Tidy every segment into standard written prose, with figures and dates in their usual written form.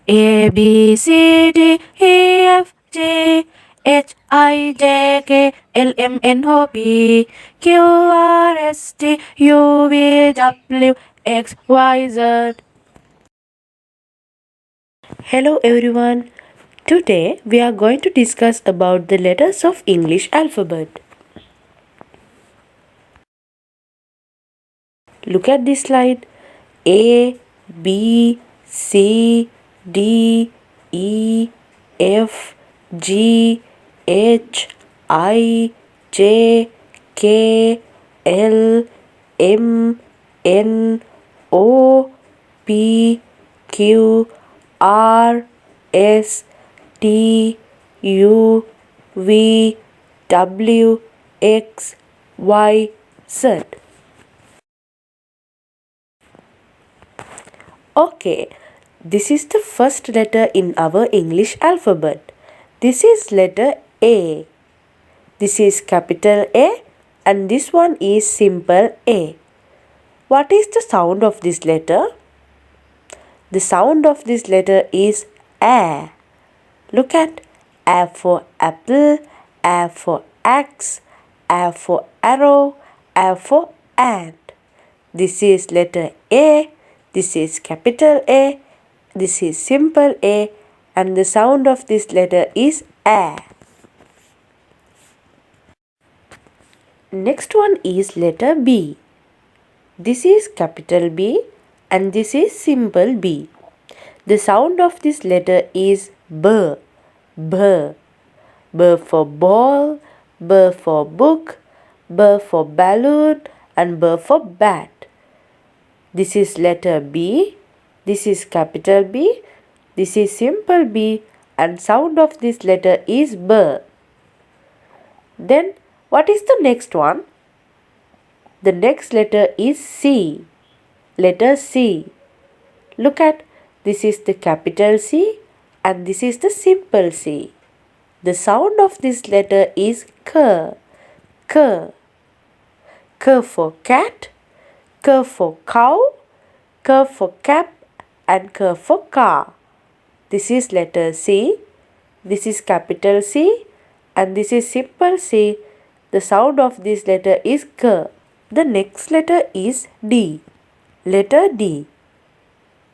A B C D E F G H I J K L M N O P Q R S T U V W X Y Z. Hello everyone. Today we are going to discuss about the letters of English alphabet. Look at this slide. A B C D E F G H I J K L M N O P Q R S T U V W X Y Z. Okay, this is the first letter in our English alphabet. This is letter A. This is capital A and this one is simple A. What is the sound of this letter? The sound of this letter is A. Look at A for apple, A for axe, A for arrow, A for ant. This is letter A. This is capital A, this is simple A, and the sound of this letter is A. Next one is letter B. This is capital B and this is simple B. The sound of this letter is B. B. B for ball, B for book, B for balloon, and B for bat. This is letter B, this is capital B, this is simple B, and sound of this letter is B. Then what is the next one? The next letter is C. Letter C. Look at, this is the capital C and this is the simple C. The sound of this letter is K. K. K for cat, K for cow, K for cap, and K for car. This is letter C, this is capital C, and this is simple C. The sound of this letter is K. The next letter is D. Letter D.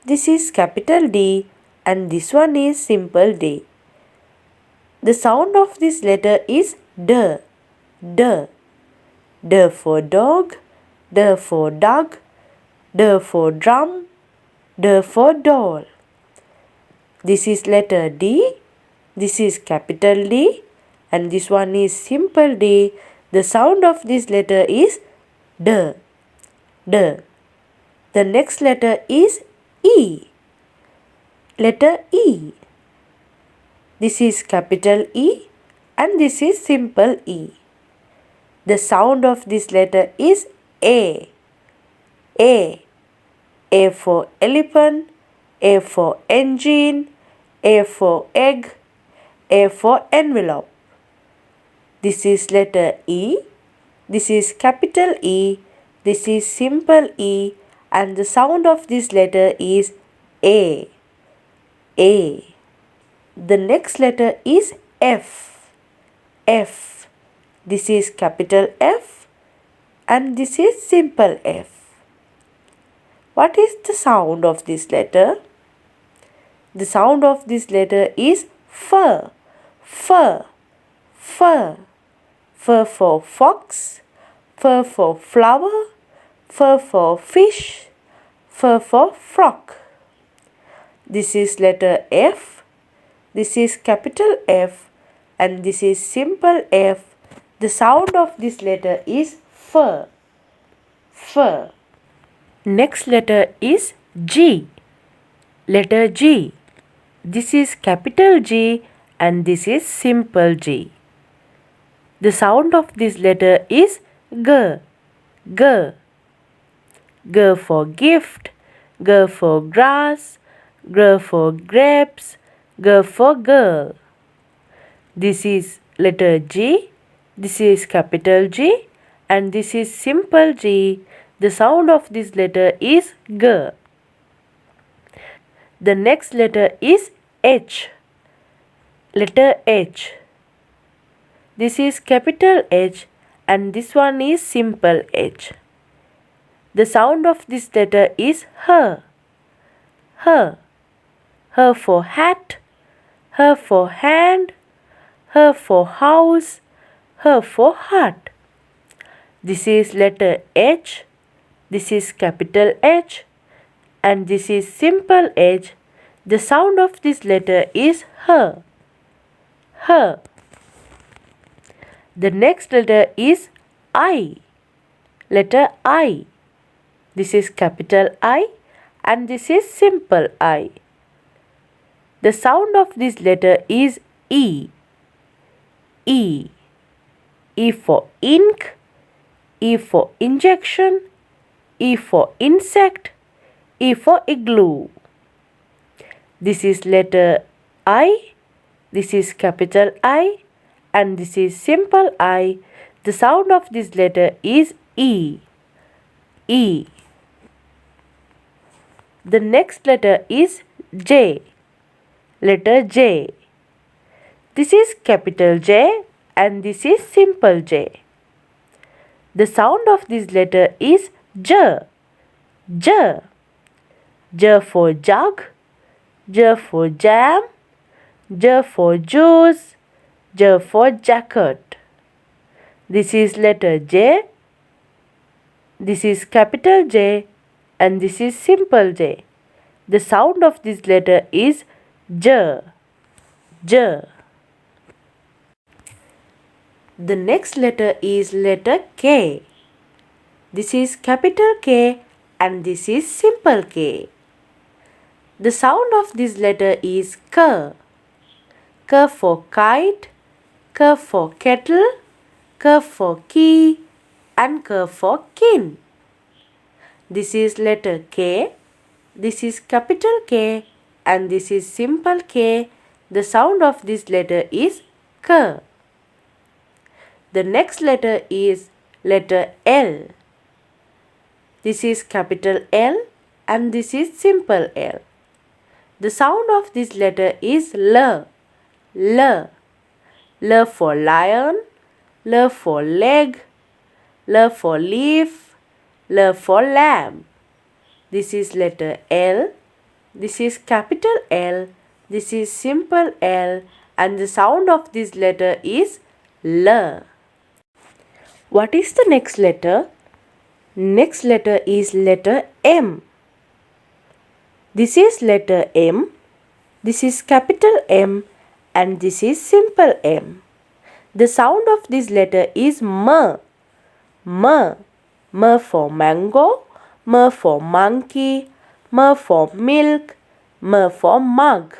This is capital D, and this one is simple D. The sound of this letter is D. D. D for dog, D for dog, D for drum, D for doll. This is letter D, this is capital D, and this one is simple D. The sound of this letter is D. D. The next letter is E. Letter E. This is capital E and this is simple E. The sound of this letter is A. A. A for elephant, A for engine, A for egg, A for envelope. This is letter E, this is capital E, this is simple E, and the sound of this letter is A. A. The next letter is F. F. This is capital F and this is simple F. What is the sound of this letter? The sound of this letter is F. F. F. F for fox, F for flower, F for fish, F for frog. This is letter F, this is capital F, and this is simple F. The sound of this letter is F. F. Next letter is G. Letter G. This is capital G and this is simple G. The sound of this letter is G. G. G for gift, G for grass, G for grapes, G for girl. This is letter G, this is capital G and this is simple G. The sound of this letter is G. The next letter is H. Letter H. This is capital H and this one is simple H. The sound of this letter is H. H. H for hat, H for hand, H for house, H for heart. This is letter H, this is capital H and this is simple H. The sound of this letter is H. H. The next letter is I. Letter I. This is capital I and this is simple I. The sound of this letter is E. E. E for ink, E for injection, E for insect, E for igloo. This is letter I, this is capital I and this is simple I. The sound of this letter is E. E. The next letter is J. Letter J. This is capital J and this is simple J. The sound of this letter is J. J. J for jug, J for jam, J for juice, J for jacket. This is letter J. This is capital J and this is simple J. The sound of this letter is J. J. The next letter is letter K. This is capital K and this is simple K. The sound of this letter is K. K for kite, K for kettle, K for key and K for kin. This is letter K. This is capital K and this is simple K. The sound of this letter is K. The next letter is letter L. This is capital L and this is simple L. The sound of this letter is L. L. L for lion, L for leg, L for leaf, L for lamb. This is letter L. This is capital L. This is simple L and the sound of this letter is L. What is the next letter? Next letter is letter M. This is letter M. This is capital M and this is simple M. The sound of this letter is M. M. M for mango, M for monkey, M for milk, M for mug.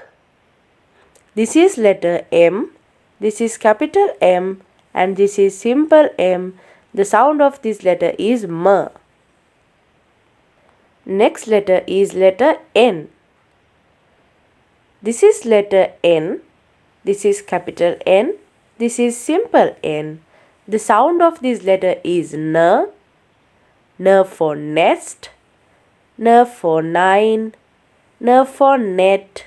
This is letter M. This is capital M and this is simple M. The sound of this letter is M. Next letter is letter N. This is letter N. This is capital N. This is simple N. The sound of this letter is N. N for nest, N for nine, N for net,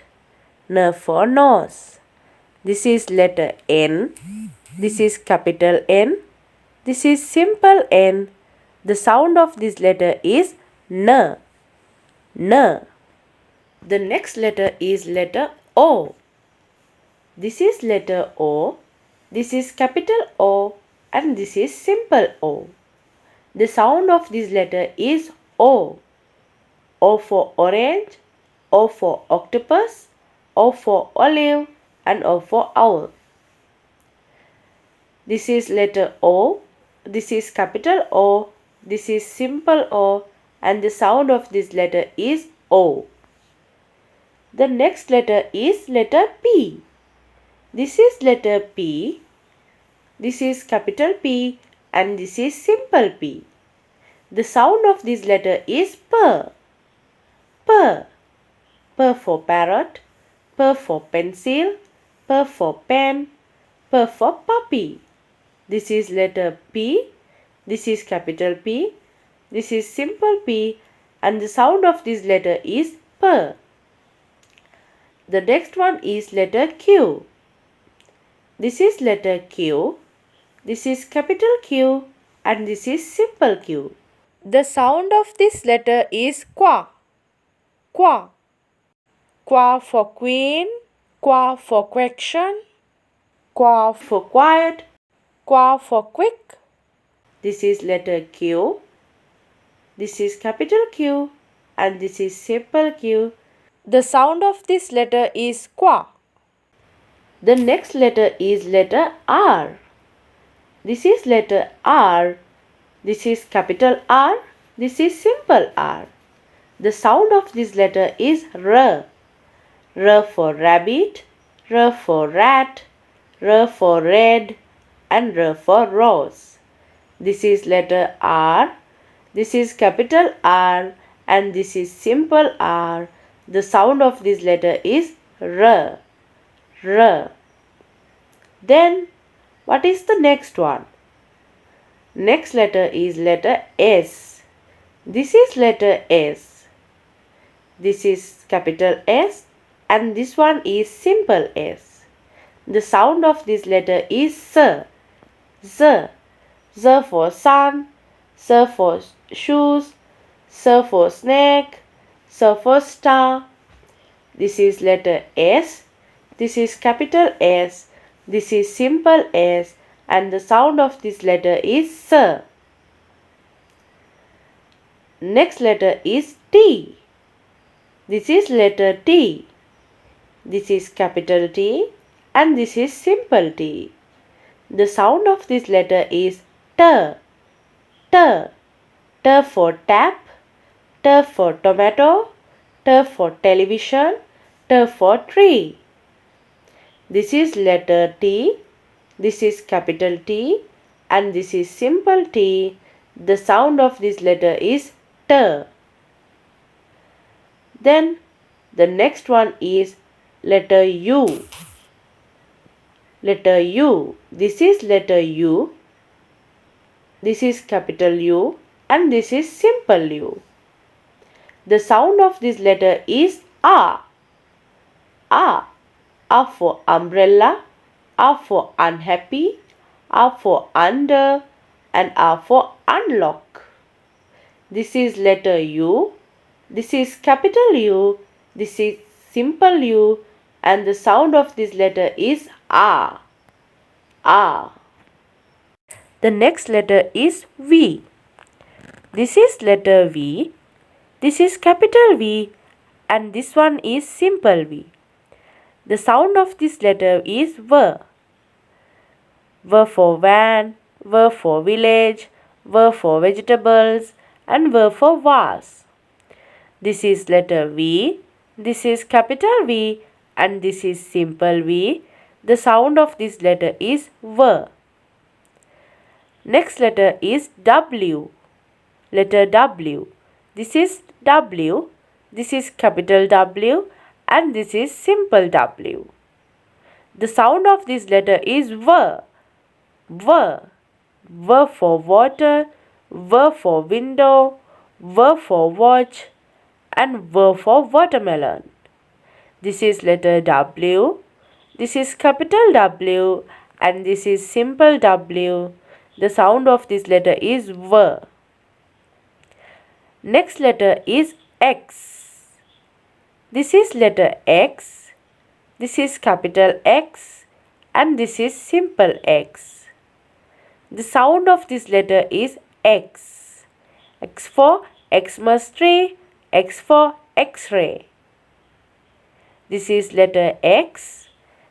N for nose. This is letter N. This is capital N. This is simple N. The sound of this letter is N. N. The next letter is letter O. This is letter O. This is capital O and this is simple O. The sound of this letter is O. O for orange, O for octopus, O for olive and O for owl. This is letter O. This is capital O. This is simple O and the sound of this letter is O. The next letter is letter P. This is letter P. This is capital P and this is simple P. The sound of this letter is P. P. P for parrot, P for pencil, P for pen, P for puppy. This is letter P. This is capital P. This is simple P and the sound of this letter is P. The next one is letter Q. This is letter Q. This is capital Q and this is simple Q. The sound of this letter is qua. Qua. Qua for queen, qua for question, qua for quiet, qua for quick. This is letter Q. This is capital Q and this is simple Q. The sound of this letter is qua. The next letter is letter R. This is letter R. This is capital R. This is simple R. The sound of this letter is R. R for rabbit, R for rat, R for red and R for rose. This is letter R. This is capital R and this is simple R. The sound of this letter is R. R. Then what is the next one? Next letter is letter S. This is letter S. This is capital S and this one is simple S. The sound of this letter is Z. Z. Z for sun, Z for shoes, Z for snake, Z for star. This is letter S. This is capital S. This is simple S and the sound of this letter is S. Next letter is T. This is letter T. This is capital T and this is simple T. The sound of this letter is T. T. T for tap, T for tomato, T for television, T for tree. This is letter T. This is capital T and this is simple T. The sound of this letter is T. Then the next one is letter U. Letter U. This is letter U. This is capital U and this is simple U. The sound of this letter is A. A. A for umbrella, A for unhappy, A for under and A for unlock. This is letter U. This is capital U. This is simple U and the sound of this letter is A. A. The next letter is V. This is letter V. This is capital V and this one is simple V. The sound of this letter is V. V for van, V for village, V for vegetables and V for vase. This is letter V. This is capital V and this is simple V. The sound of this letter is V. Next letter is W. Letter W. This is W. This is capital W and this is simple W. The sound of this letter is V. V. V for water, V for window, V for watch and V for watermelon. This is letter W. This is capital W and this is simple W. The sound of this letter is V. Next letter is X. This is letter X. This is capital X and this is simple X. The sound of this letter is X. X for Xmas tree, X for X-ray. This is letter X.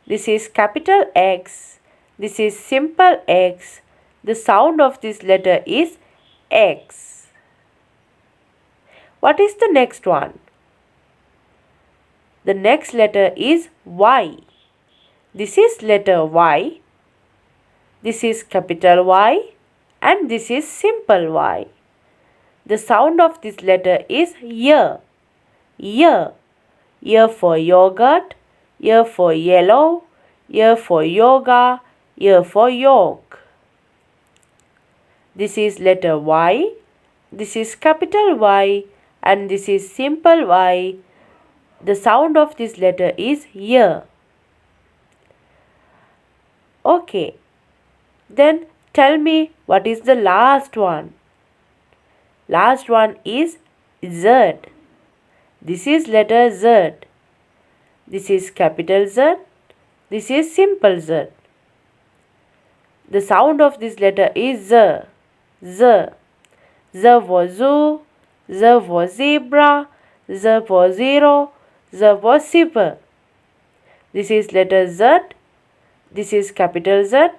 This is capital X. This is simple X. The sound of this letter is X. What is the next one? The next letter is Y. This is letter Y. This is capital Y and this is simple Y. The sound of this letter is Y. Y. Y for yogurt, Y for yellow, Y for yoga, Y for yolk. This is letter Y. This is capital Y and this is simple Y. The sound of this letter is Y. Okay. Then tell me what is the last one. Last one is Z. This is letter Z. This is capital Z. This is simple Z. The sound of this letter is Z. Z. Z for zoo. Z for zebra. Z for zero. Z for zipper. This is letter Z. This is capital Z.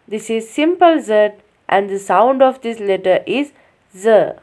This is simple Z. And the sound of this letter is Z.